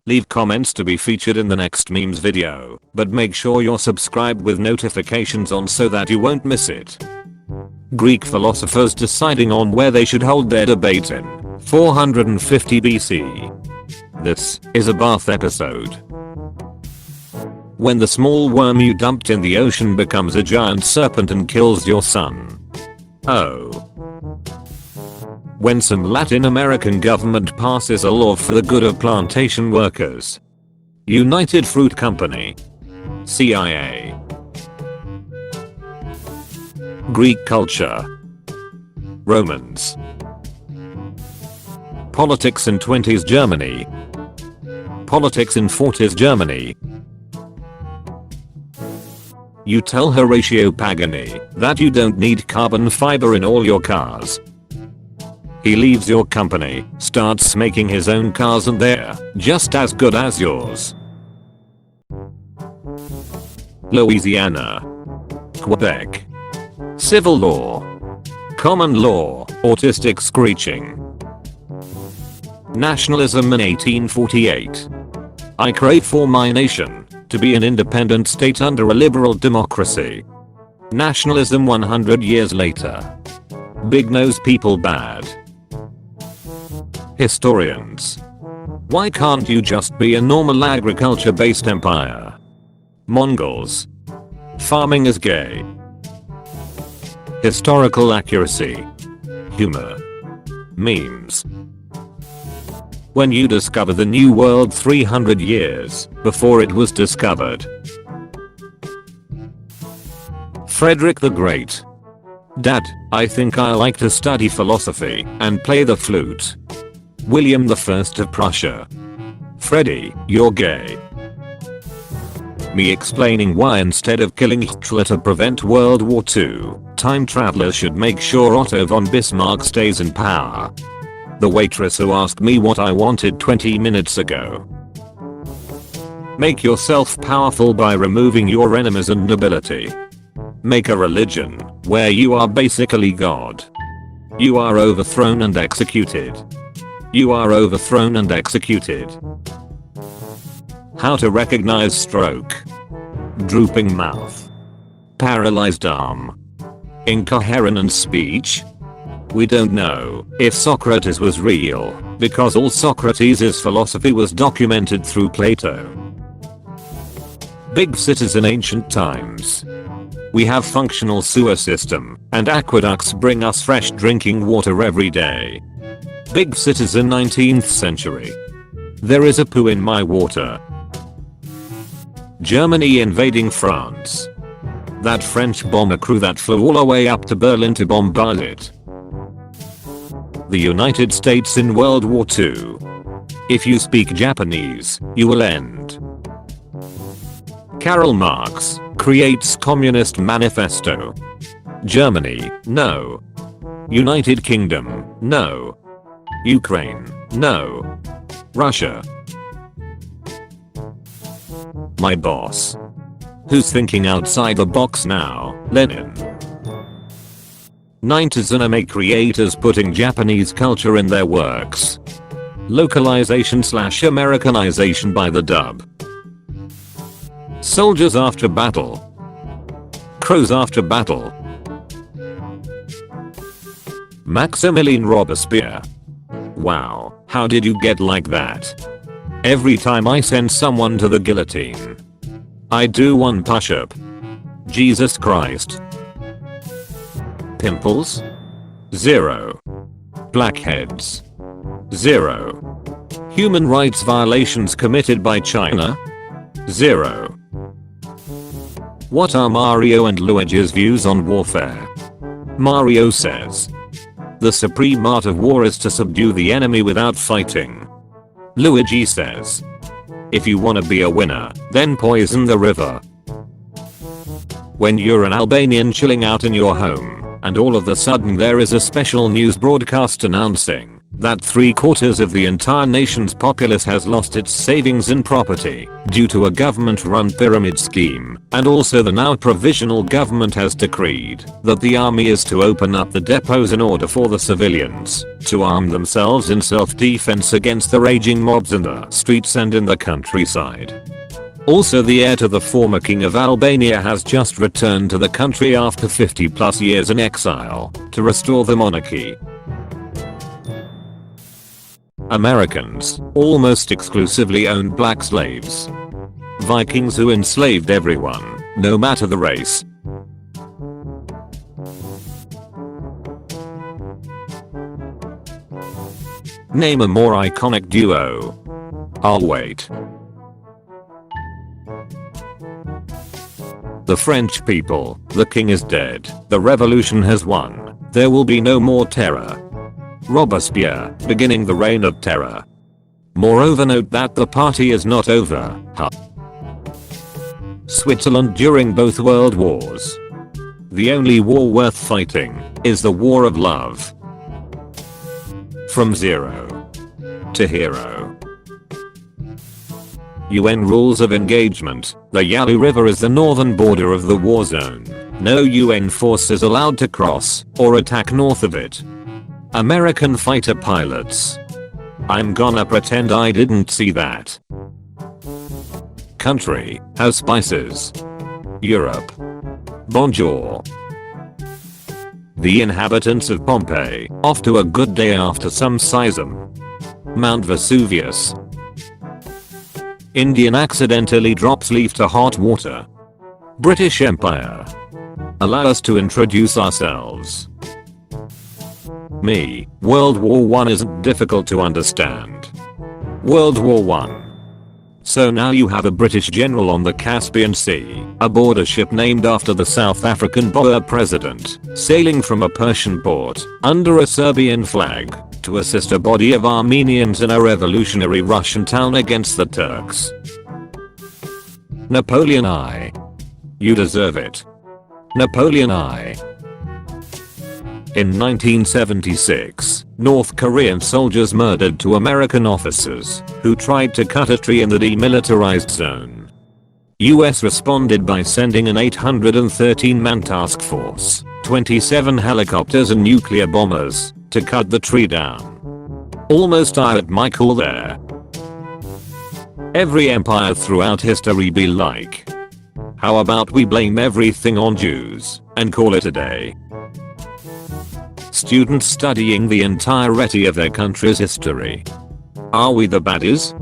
Leave comments to be featured in the next memes video, but make sure you're subscribed with notifications on so that you won't miss it. Greek philosophers deciding on where they should hold their debate in 450 BC. This is a bath episode. When the small worm you dumped in the ocean becomes a giant serpent and kills your son. Oh. When some Latin American government passes a law for the good of plantation workers. United Fruit Company. CIA. Greek culture. Romans. Politics in 20s Germany. Politics in 40s Germany. You tell Horatio Pagani that you don't need carbon fiber in all your cars. He leaves your company, starts making his own cars and they're just as good as yours. Louisiana. Quebec. Civil law. Common law, autistic screeching. Nationalism in 1848. I crave for my nation to be an independent state under a liberal democracy. Nationalism 100 years later. Big nose people bad. Historians. Why can't you just be a normal agriculture-based empire? Mongols. Farming is gay. Historical accuracy. Humor. Memes. When you discover the new world 300 years before it was discovered. Frederick the Great. Dad, I think I like to study philosophy and play the flute. William I of Prussia. Freddy, you're gay. Me explaining why instead of killing Hitler to prevent World War II, time travelers should make sure Otto von Bismarck stays in power. The waitress who asked me what I wanted 20 minutes ago. Make yourself powerful by removing your enemies and nobility. Make a religion where you are basically God. You are overthrown and executed. You are overthrown and executed. How to recognize stroke. Drooping mouth. Paralyzed arm. Incoherent speech. We don't know if Socrates was real because all Socrates' philosophy was documented through Plato. Big cities in ancient times. We have functional sewer system and aqueducts bring us fresh drinking water every day. Big cities in 19th century. There is a poo in my water. Germany invading France. That French bomber crew that flew all the way up to Berlin to bombard it. The United States in World War II. If you speak Japanese, you will end. Karl Marx creates Communist Manifesto. Germany, no. United Kingdom, no. Ukraine, no. Russia. My boss. Who's thinking outside the box now, Lenin? 90s anime creators putting Japanese culture in their works. Localization / Americanization by the dub. Soldiers after battle. Crows after battle. Maximilien Robespierre. Wow, how did you get like that? Every time I send someone to the guillotine, I do one push-up. Jesus Christ. Pimples? 0. Blackheads? 0. Human rights violations committed by China? 0. What are Mario and Luigi's views on warfare? Mario says, the supreme art of war is to subdue the enemy without fighting. Luigi says, if you wanna be a winner, then poison the river. When you're an Albanian chilling out in your home, and all of a sudden there is a special news broadcast announcing that 3/4 of the entire nation's populace has lost its savings in property due to a government-run pyramid scheme, and also the now provisional government has decreed that the army is to open up the depots in order for the civilians to arm themselves in self-defense against the raging mobs in the streets and in the countryside. Also, the heir to the former king of Albania has just returned to the country after 50+ years in exile to restore the monarchy. Americans almost exclusively owned black slaves. Vikings who enslaved everyone, no matter the race. Name a more iconic duo. I'll wait. The French people, the king is dead, the revolution has won, there will be no more terror. Robespierre, beginning the reign of terror. Moreover, note that the party is not over. Switzerland during both world wars. The only war worth fighting is the war of love. From zero to hero. UN rules of engagement. The Yalu River is the northern border of the war zone. No UN force is allowed to cross or attack north of it. American fighter pilots. I'm gonna pretend I didn't see that. Country has spices. Europe. Bonjour. The inhabitants of Pompeii, off to a good day after some seism. Mount Vesuvius. Indian accidentally drops leaf to hot water. British Empire. Allow us to introduce ourselves. Me, World War I isn't difficult to understand. World War I. So now you have a British general on the Caspian Sea, aboard a ship named after the South African Boer president, sailing from a Persian port, under a Serbian flag, to assist a body of Armenians in a revolutionary Russian town against the Turks. Napoleon I. You deserve it. Napoleon I. In 1976, North Korean soldiers murdered 2 American officers who tried to cut a tree in the demilitarized zone. US responded by sending an 813-man task force, 27 helicopters and nuclear bombers to cut the tree down. Almost I had my call there. Every empire throughout history be like. How about we blame everything on Jews and call it a day? Students studying the entirety of their country's history. Are we the baddies?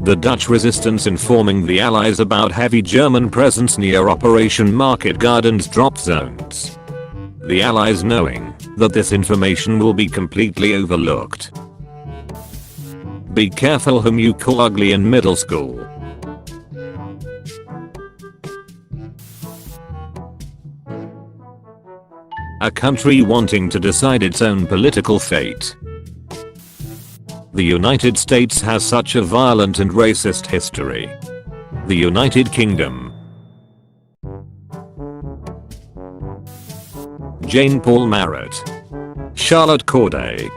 The Dutch resistance informing the Allies about heavy German presence near Operation Market Garden's drop zones. The Allies knowing that this information will be completely overlooked. Be careful whom you call ugly in middle school. A country wanting to decide its own political fate. The United States has such a violent and racist history. The United Kingdom. Jane Paul Marriott. Charlotte Corday.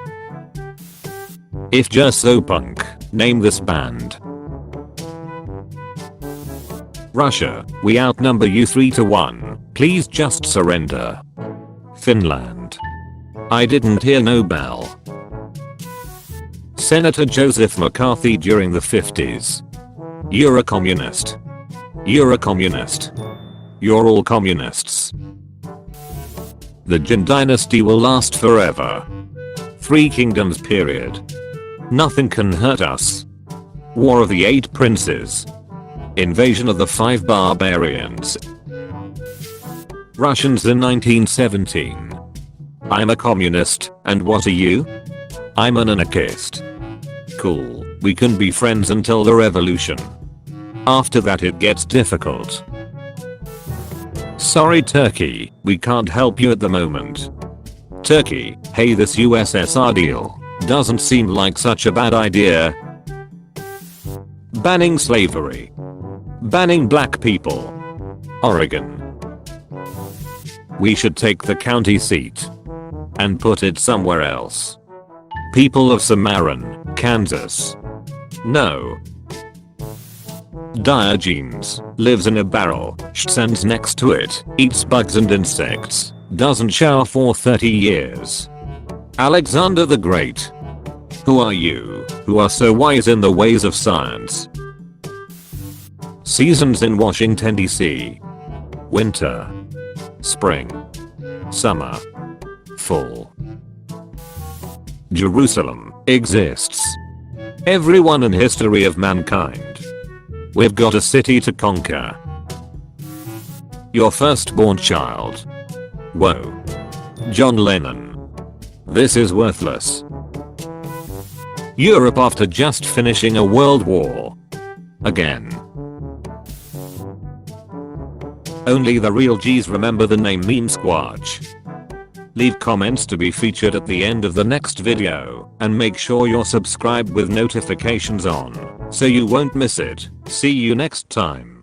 If just so punk, name this band. Russia, we outnumber you 3-1, please just surrender. Finland. I didn't hear no bell. Senator Joseph McCarthy during the 50s. You're a communist. You're a communist. You're all communists. The Jin dynasty will last forever. 3 kingdoms period. Nothing can hurt us. War of the 8 princes. Invasion of the 5 barbarians. Russians in 1917. I'm a communist, and what are you? I'm an anarchist. Cool, we can be friends until the revolution. After that it gets difficult. Sorry Turkey, we can't help you at the moment. Turkey, hey, this USSR deal doesn't seem like such a bad idea. Banning slavery. Banning black people. Oregon. We should take the county seat and put it somewhere else. People of Cimarron, Kansas. No. Diogenes lives in a barrel, stands next to it, eats bugs and insects, doesn't shower for 30 years. Alexander the Great. Who are you, who are so wise in the ways of science? Seasons in Washington, D.C. Winter. Spring. Summer. Fall. Jerusalem exists. Everyone in history of mankind. We've got a city to conquer. Your firstborn child. Whoa. John Lennon. This is worthless. Europe after just finishing a world war. Again. Only the real G's remember the name Mean Squatch. Leave comments to be featured at the end of the next video, and make sure you're subscribed with notifications on, so you won't miss it. See you next time.